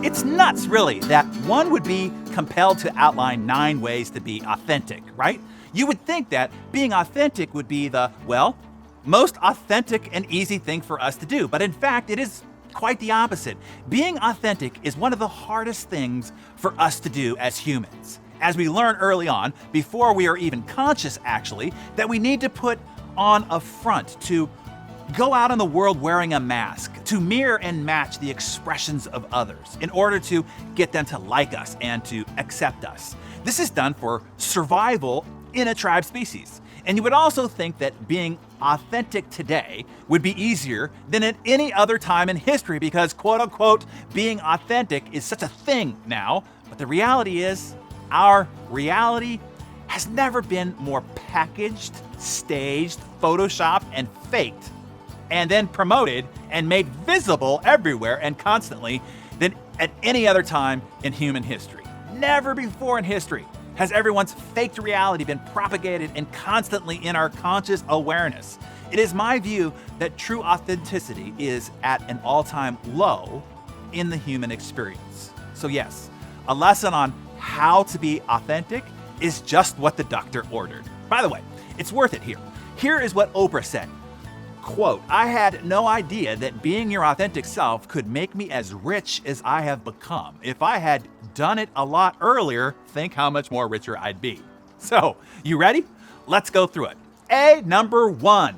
It's nuts, really, that one would be compelled to outline 9 ways to be authentic, right? You would think that being authentic would be the, well, most authentic and easy thing for us to do. But in fact, it is quite the opposite. Being authentic is one of the hardest things for us to do as humans. As we learn early on, before we are even conscious actually, that we need to put on a front, to go out in the world wearing a mask, to mirror and match the expressions of others in order to get them to like us and to accept us. This is done for survival in a tribe species. And you would also think that being authentic today would be easier than at any other time in history because, quote unquote, being authentic is such a thing now. But the reality is, our reality has never been more packaged, staged, photoshopped, and faked, and then promoted and made visible everywhere and constantly than at any other time in human history. Never before in history has everyone's faked reality been propagated and constantly in our conscious awareness. It is my view that true authenticity is at an all-time low in the human experience. So yes, a lesson on how to be authentic is just what the doctor ordered. By the way, it's worth it here. Here is what Oprah said. Quote, "I had no idea that being your authentic self could make me as rich as I have become. If I had done it a lot earlier, think how much more richer I'd be." So, you ready? Let's go through it. Number 1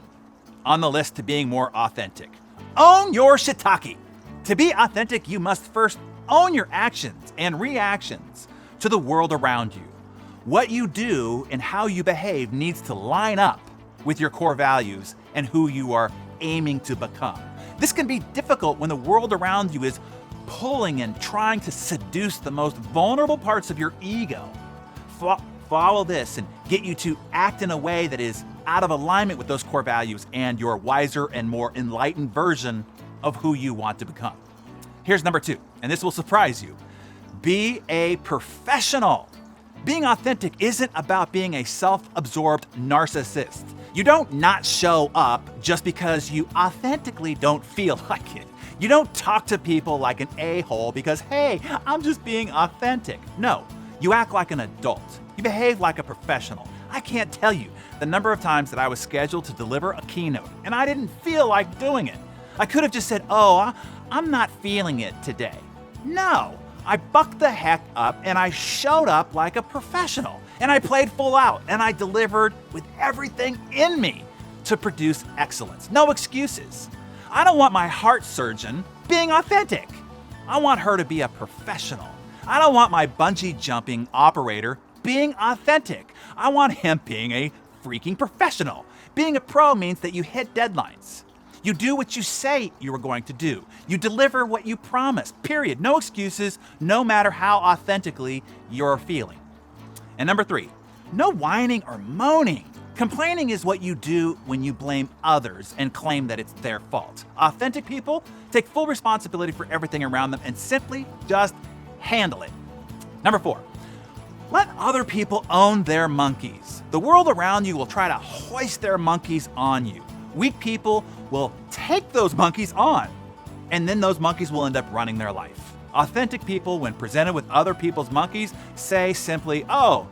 on the list to being more authentic. Own your shiitake. To be authentic, you must first own your actions and reactions to the world around you. What you do and how you behave needs to line up with your core values and who you are aiming to become. This can be difficult when the world around you is pulling and trying to seduce the most vulnerable parts of your ego. Follow this and get you to act in a way that is out of alignment with those core values and your wiser and more enlightened version of who you want to become. Here's number 2, and this will surprise you. Be a professional. Being authentic isn't about being a self-absorbed narcissist. You don't not show up just because you authentically don't feel like it. You don't talk to people like an a-hole because, hey, I'm just being authentic. No, you act like an adult. You behave like a professional. I can't tell you the number of times that I was scheduled to deliver a keynote and I didn't feel like doing it. I could have just said, I'm not feeling it today. No, I bucked the heck up and I showed up like a professional. And I played full out and I delivered with everything in me to produce excellence. No excuses. I don't want my heart surgeon being authentic. I want her to be a professional. I don't want my bungee jumping operator being authentic. I want him being a freaking professional. Being a pro means that you hit deadlines. You do what you say you are going to do. You deliver what you promise, period. No excuses, no matter how authentically you're feeling. And number 3, no whining or moaning. Complaining is what you do when you blame others and claim that it's their fault. Authentic people take full responsibility for everything around them and simply just handle it. Number 4, let other people own their monkeys. The world around you will try to hoist their monkeys on you. Weak people will take those monkeys on, and then those monkeys will end up running their life. Authentic people, when presented with other people's monkeys, say simply, "Oh,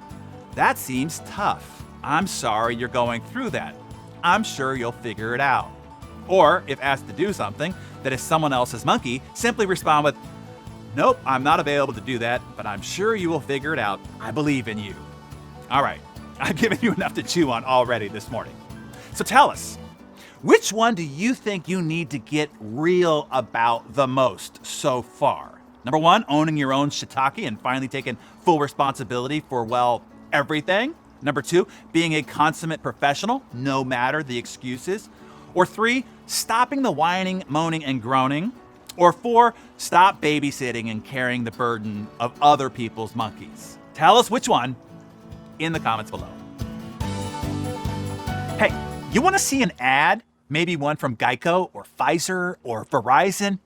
that seems tough. I'm sorry you're going through that. I'm sure you'll figure it out." Or, if asked to do something that is someone else's monkey, simply respond with, "Nope, I'm not available to do that, but I'm sure you will figure it out. I believe in you." All right, I've given you enough to chew on already this morning. So tell us, which one do you think you need to get real about the most so far? Number 1, owning your own shiitake and finally taking full responsibility for, well, everything. Number 2, being a consummate professional, no matter the excuses. Or 3, stopping the whining, moaning, and groaning. Or 4, stop babysitting and carrying the burden of other people's monkeys. Tell us which one in the comments below. Hey, you want to see an ad? Maybe one from Geico or Pfizer or Verizon?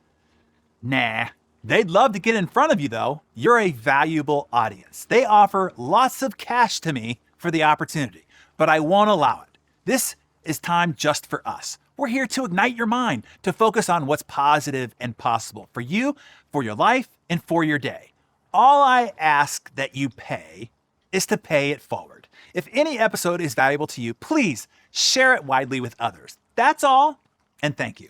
Nah. They'd love to get in front of you, though. You're a valuable audience. They offer lots of cash to me for the opportunity, but I won't allow it. This is time just for us. We're here to ignite your mind, to focus on what's positive and possible for you, for your life, and for your day. All I ask that you pay is to pay it forward. If any episode is valuable to you, please share it widely with others. That's all, and thank you.